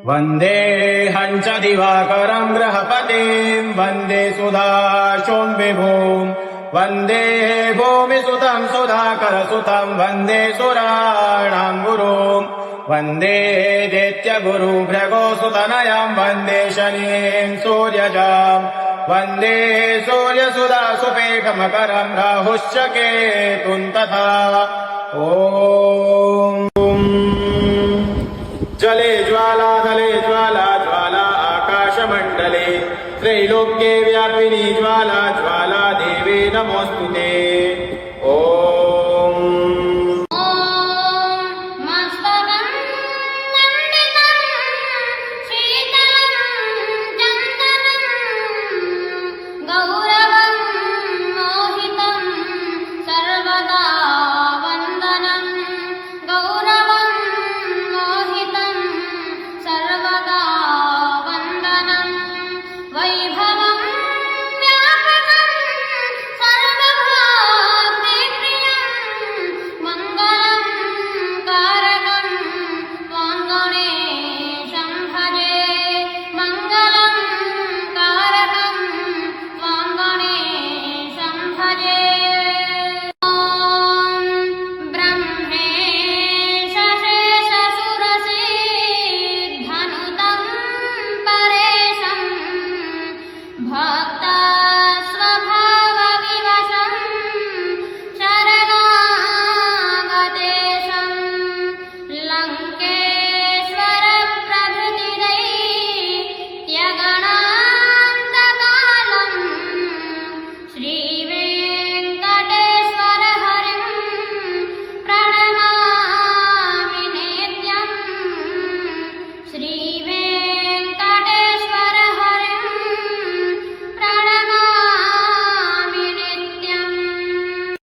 वन्देऽहं च दिवाकरं गृहपतिं वन्दे सुधाशों विभुं वन्दे भूमिसुतं सुधाकरसुतं वन्दे सुराणां गुरुं वन्दे दैत्यगुरु भृगुसुतनयं वन्दे शनिं सूर्यजां वन्दे सूर्यसुधा सुपेखमकरं राहुश्च केतुं तथा ॐ जले ज्वाला थले ज्वाला ज्वाला आकाशमण्डले त्रैलोक्ये व्यापिनी ज्वाला ज्वाला देवे नमोऽस्तुते।